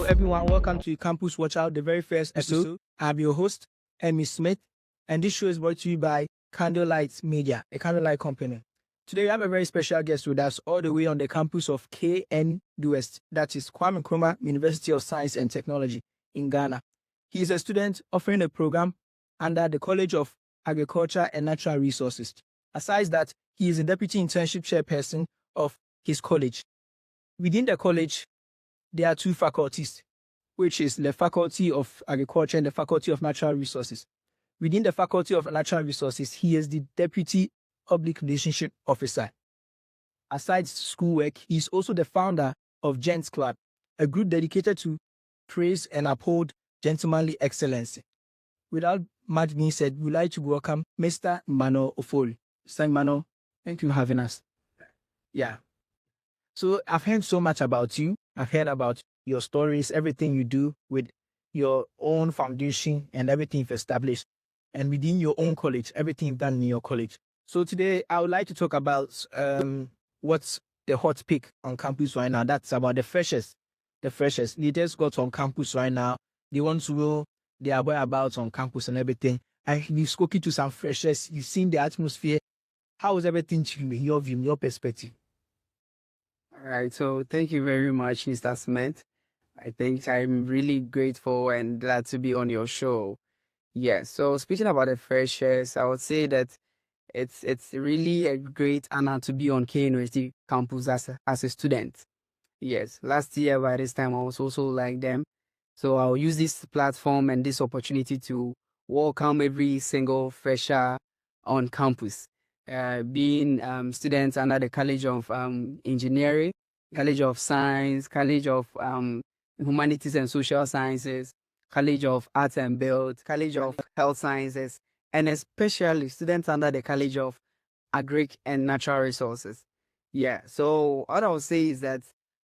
everyone, welcome to Campus Watch Out, the very first episode. I'm your host, Smith, and this show is brought to you by Candlelight Media, a Candlelight company. Today we have a very special guest with us all the way on the campus of KNUST, that is Kwame Nkrumah University of Science and Technology in Ghana. He is a student offering a program under the College of Agriculture and Natural Resources. Aside that, he is a deputy internship chairperson of his college. Within the college, there are two faculties, which is the Faculty of Agriculture and the Faculty of Natural Resources. Within the Faculty of Natural Resources, he is the Deputy Public Relationship Officer. Aside schoolwork, he is also the founder of Gents Club, a group dedicated to praise and uphold gentlemanly excellence. Without much being said, we'd like to welcome Mr. Emmanuel Ofori. Mr. Emmanuel, thank you for having us. Yeah. So I've heard so much about you. I've heard about your stories, everything you do with your own foundation and everything you've established. And within your own college, everything you've done in your college. So today I would like to talk about what's the hot pick on campus right now. That's about the freshers. The freshers. They just got on campus right now. They want to know their whereabouts on campus and everything. And you've spoken to some freshers. You've seen the atmosphere. How is everything to you, in your view, in your perspective? All right, so thank you very much, Mr. Smith. I think I'm really grateful and glad to be on your show. Yes, so speaking about the freshers, I would say that it's really a great honor to be on KNUST campus as a student. Yes, last year by this time I was also like them. So I'll use this platform and this opportunity to welcome every single fresher on campus. Being students under the College of Engineering, College of Science, College of Humanities and Social Sciences, College of Arts and Build, College of Health Sciences, and especially students under the College of Agric and Natural Resources. Yeah, so what I would say is that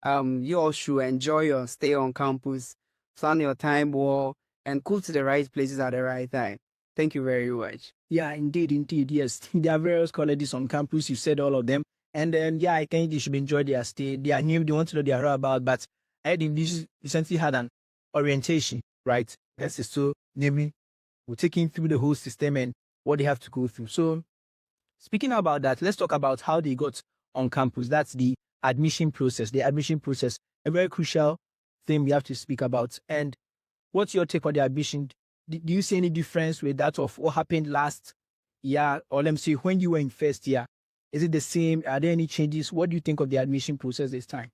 you all should enjoy your stay on campus, plan your time well, and go to the right places at the right time. Thank you very much. Yeah, indeed, yes. There are various colleges on campus, you said all of them. And then, yeah, I think they should enjoy their stay. They are new, they want to know their about, but I think this recently had an orientation, right? Yes, so namely, we're taking through the whole system and what they have to go through. So, speaking about that, let's talk about how they got on campus. That's the admission process. The admission process, a very crucial thing we have to speak about. And what's your take on the admission? Do you see any difference with that of what happened last year, or let me say when you were in first year? Is it the same? Are there any changes? What do you think of the admission process this time?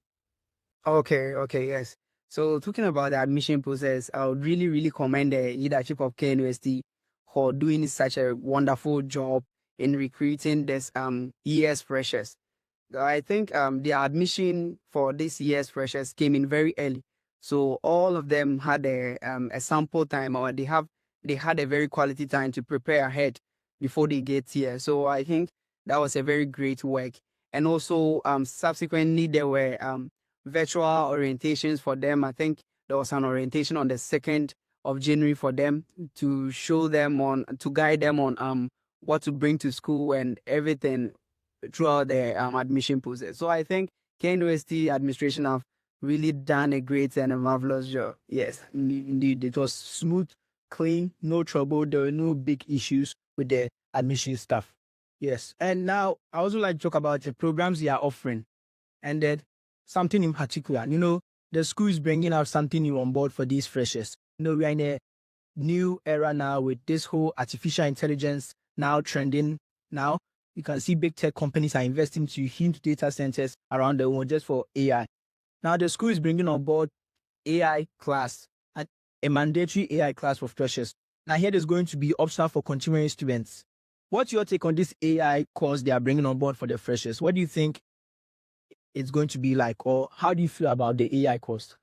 Okay, yes. So talking about the admission process, I would really commend the leadership of KNUST for doing such a wonderful job in recruiting this year's freshers. I think the admission for this year's freshers came in very early. So all of them had a sample time, or they had a very quality time to prepare ahead before they get here. So I think that was a very great work. And also subsequently there were virtual orientations for them. I think there was an orientation on the 2nd of January for them to guide them on what to bring to school and everything throughout the admission process. So I think KNUST administration have really done a great and a marvelous job. Yes, indeed. It was smooth, clean, no trouble. There were no big issues with the admission stuff. Yes. And now I also like to talk about the programs they are offering. And then something in particular, the school is bringing out something new on board for these freshers. We are in a new era now with this whole artificial intelligence now trending. Now you can see big tech companies are investing to huge data centers around the world just for AI. Now, the school is bringing on board AI class, and a mandatory AI class for freshers. Now, here there's going to be optional for continuing students. What's your take on this AI course they are bringing on board for the freshers? What do you think it's going to be like, or how do you feel about the AI course?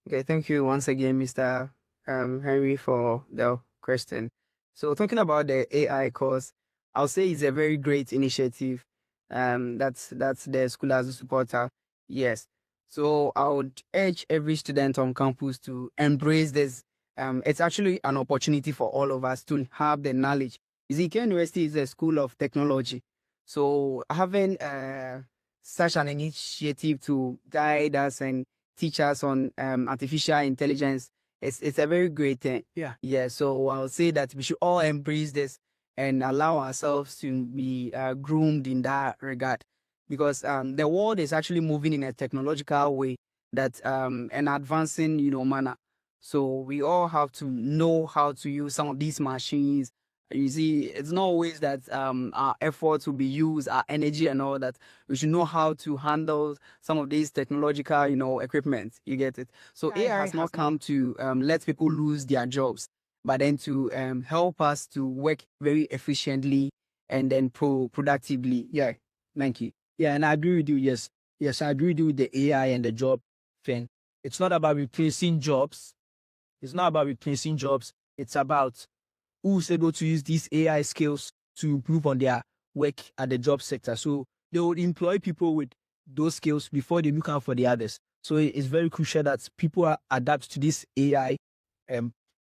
Okay, thank you once again, Mr. Henry, for the question. So talking about the AI course, I'll say it's a very great initiative. That's the school as a supporter. Yes. So I would urge every student on campus to embrace this. It's actually an opportunity for all of us to have the knowledge. KNUST University is a school of technology. So having such an initiative to guide us and teach us on artificial intelligence. It's a very great thing. Yeah. So I'll say that we should all embrace this and allow ourselves to be groomed in that regard, because the world is actually moving in a technological way that and advancing, manner. So we all have to know how to use some of these machines. You see, it's not always that our efforts will be used, our energy and all that. We should know how to handle some of these technological, equipment. You get it? So AI has not come to let people lose their jobs, but then to help us to work very efficiently and then productively. Yeah. Thank you. Yeah, and I agree with you. Yes, yes, I agree with you with the AI and the job thing. It's not about replacing jobs. It's not about replacing jobs. It's about who's able to use these AI skills to improve on their work at the job sector. So they would employ people with those skills before they look out for the others. So it's very crucial that people adapt to this AI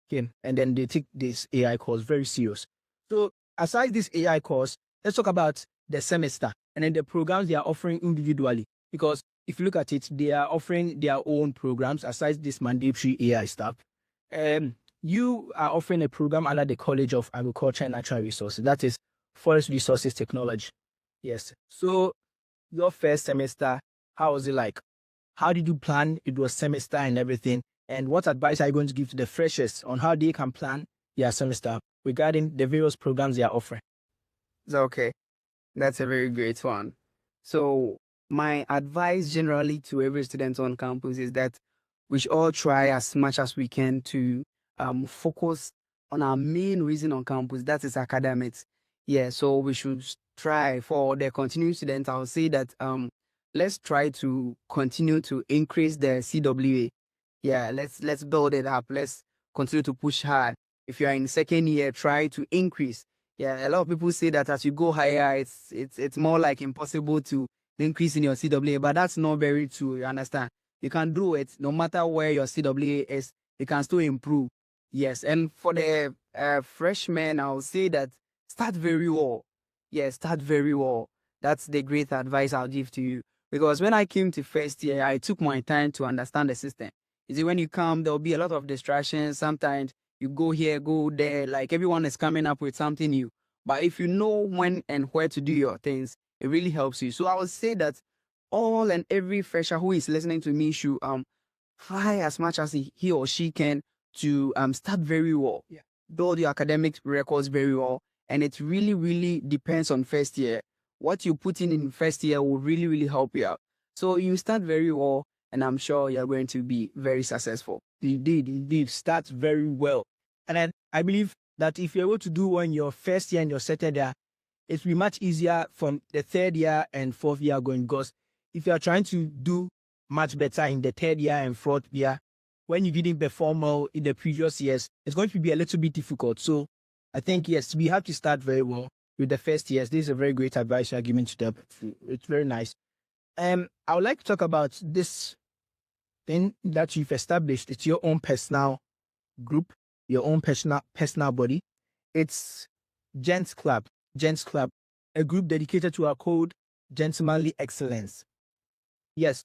game, and then they take this AI course very serious. So aside this AI course, let's talk about the semester and then the programs they are offering individually. Because if you look at it, they are offering their own programs aside this mandatory AI stuff. You are offering a program under the College of Agriculture and Natural Resources. That is Forest Resources Technology. Yes. So your first semester, how was it like? How did you plan it was semester and everything? And what advice are you going to give to the freshers on how they can plan their semester regarding the various programs they are offering? Okay. That's a very great one. So my advice generally to every student on campus is that we should all try as much as we can to focus on our main reason on campus, that is academics. Yeah, so we should try for the continuing students. I'll say that let's try to continue to increase the CWA. Yeah, let's build it up. Let's continue to push hard. If you are in second year, try to increase. Yeah, a lot of people say that as you go higher, it's more like impossible to increase in your CWA, but that's not very true. You understand? You can do it no matter where your CWA is. You can still improve. Yes, and for the freshmen, I'll say that start very well. Yeah, start very well. That's the great advice I'll give to you. Because when I came to first year, I took my time to understand the system. You see, when you come, there'll be a lot of distractions. Sometimes you go here, go there, like everyone is coming up with something new. But if you know when and where to do your things, it really helps you. So I would say that all and every fresher who is listening to me should try as much as he or she can to start very well. Yeah. Build your academic records very well. And it really, really depends on first year. What you put in first year will really, really help you out. So you start very well, and I'm sure you're going to be very successful. Indeed, start very well. And then I believe that if you're able to do one your first year and your second year, it will be much easier from the third year and fourth year going, because if you are trying to do much better in the third year and fourth year, when you didn't perform well in the previous years, it's going to be a little bit difficult. So I think, yes, we have to start very well with the first years. This is a very great advice you're giving to them. It's very nice. I would like to talk about this thing that you've established. It's your own personal group, your own personal body. It's Gents Club, a group dedicated to our code, gentlemanly excellence. Yes,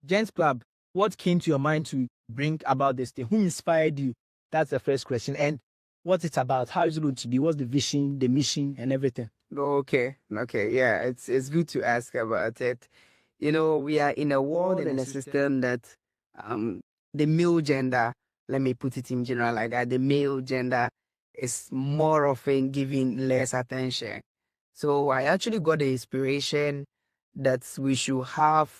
Gents Club, what came to your mind to bring about this thing? Who inspired you? That's the first question. And what's it about? How is it going to be? What's the vision, the mission, and everything? Okay. Yeah, it's good to ask about it. You know, we are in a world and a system that the male gender, let me put it in general like that, the male gender is more often given less attention. So I actually got the inspiration that we should have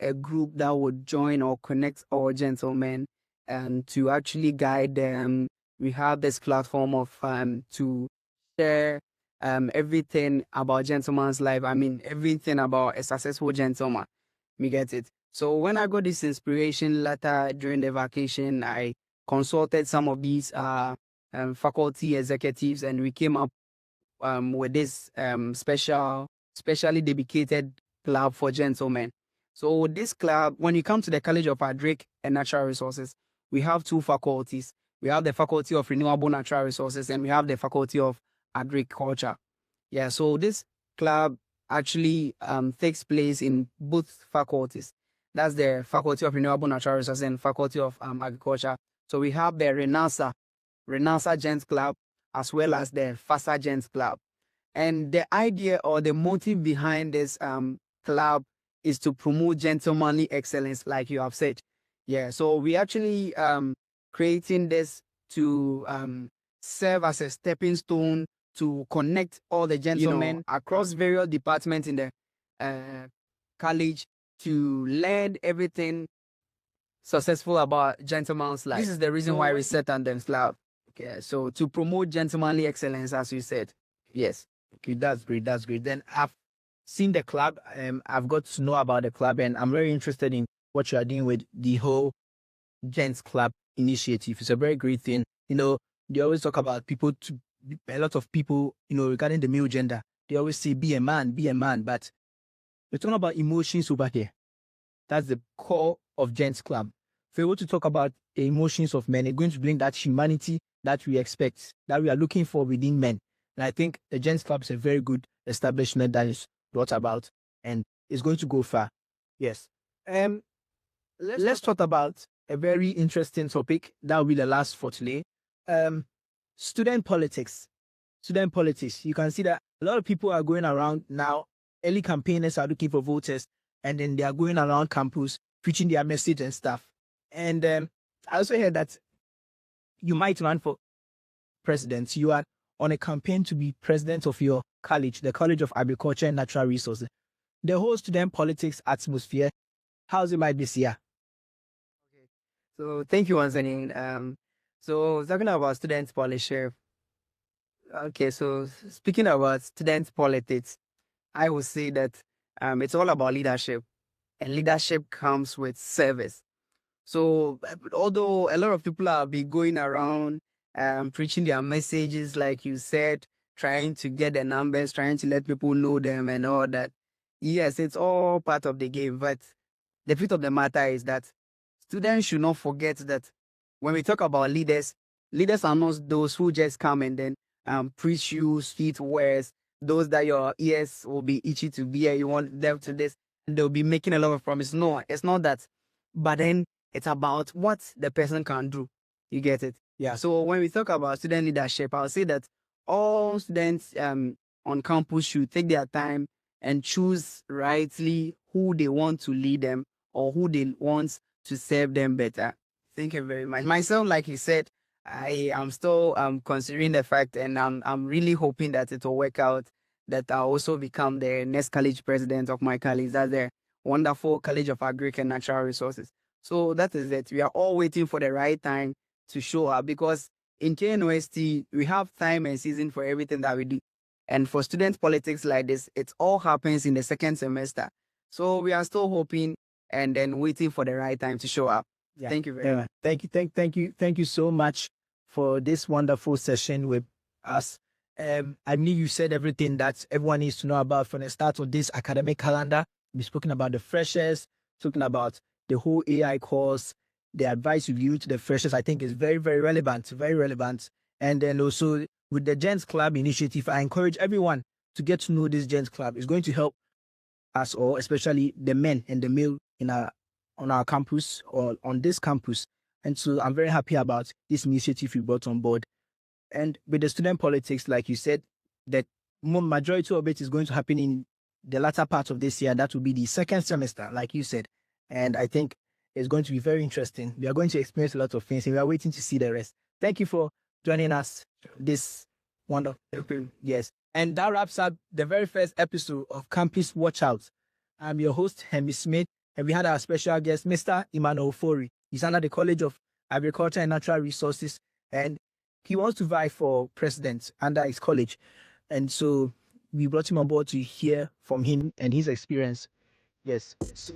a group that would join or connect our gentlemen and to actually guide them. We have this platform of to share everything about gentleman's life. I mean, everything about a successful gentleman. Me get it. So when I got this inspiration later during the vacation, I consulted some of these faculty executives, and we came up with this specially dedicated club for gentlemen. So this club, when you come to the College of Agric and Natural Resources, we have two faculties. We have the Faculty of Renewable Natural Resources, and we have the Faculty of Agriculture. Yeah, so this club actually takes place in both faculties. That's the Faculty of Renewable Natural Resources and Faculty of Agriculture. So we have the Renasa Gents Club, as well as the FASA Gents Club. And the idea or the motive behind this club is to promote gentlemanly excellence, like you have said. Yeah, so we actually creating this to serve as a stepping stone to connect all the gentlemen across various departments in the college to learn everything successful about gentleman's life. This is the reason why we set on them club. Okay, so to promote gentlemanly excellence, as you said. Yes. Okay, that's great. That's great. Then I've seen the club. I've got to know about the club, and I'm very interested in what you are doing with the whole Gents Club initiative. It's a very great thing. They always talk about a lot of people, regarding the male gender. They always say, be a man, be a man. But we're talking about emotions over here. That's the core of Gents Club. If we were to talk about the emotions of men, it's going to bring that humanity that we expect, that we are looking for within men. And I think the Gents Club is a very good establishment that is brought about and is going to go far. Yes. Let's talk about a very interesting topic. That will be the last for today. Student politics. Student politics. You can see that a lot of people are going around now. Early campaigners are looking for voters, and then they are going around campus preaching their message and stuff. And I also heard that you might run for president. You are on a campaign to be president of your college, the College of Agriculture and Natural Resources. The whole student politics atmosphere, how's it like this year? Okay. So thank you once again. So talking about student politics. Okay, so speaking about student politics, I would say that it's all about leadership, and leadership comes with service. So although a lot of people are be going around preaching their messages, like you said, trying to get the numbers, trying to let people know them and all that. Yes, it's all part of the game, but the truth of the matter is that students should not forget that when we talk about leaders, leaders are not those who just come and then preach you sweet words, those that your ears will be itchy to hear, you want them to this, and they'll be making a lot of promises. No, it's not that. But then it's about what the person can do. You get it? Yeah. So when we talk about student leadership, I'll say that all students on campus should take their time and choose rightly who they want to lead them or who they want to serve them better. Thank you very much. Myself, like you said, I am still considering the fact, and I'm really hoping that it will work out, that I'll also become the next college president of my college. That's the wonderful College of Agriculture and Natural Resources. So that is it. We are all waiting for the right time to show up, because in KNOST, we have time and season for everything that we do. And for student politics like this, it all happens in the second semester. So we are still hoping and then waiting for the right time to show up. Yeah. Thank you very much. Thank you so much for this wonderful session with us. I knew you said everything that everyone needs to know about from the start of this academic calendar. We've spoken about the freshers, talking about the whole AI course, the advice you give to the freshers. I think is very, very relevant, very relevant. And then also with the Gents Club initiative, I encourage everyone to get to know this Gents Club. It's going to help us all, especially the men and the male on our campus or on this campus. And so I'm very happy about this initiative you brought on board. And with the student politics, like you said, the majority of it is going to happen in the latter part of this year. That will be the second semester, like you said. And I think it's going to be very interesting. We are going to experience a lot of things, and we are waiting to see the rest. Thank you for joining us this wonderful. Yes. And that wraps up the very first episode of Campus Watch Out. I'm your host, Emmanuel Smith, and we had our special guest, Mr. Emmanuel Ofori. He's under the College of Agriculture and Natural Resources, and he wants to vie for president under his college. And so we brought him on board to hear from him and his experience. Yes. So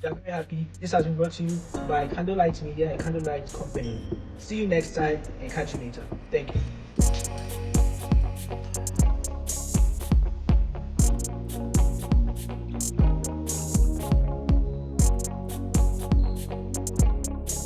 we are very happy. This has been brought to you by Candlelight Media and Candlelight Company. See you next time and catch you later. Thank you.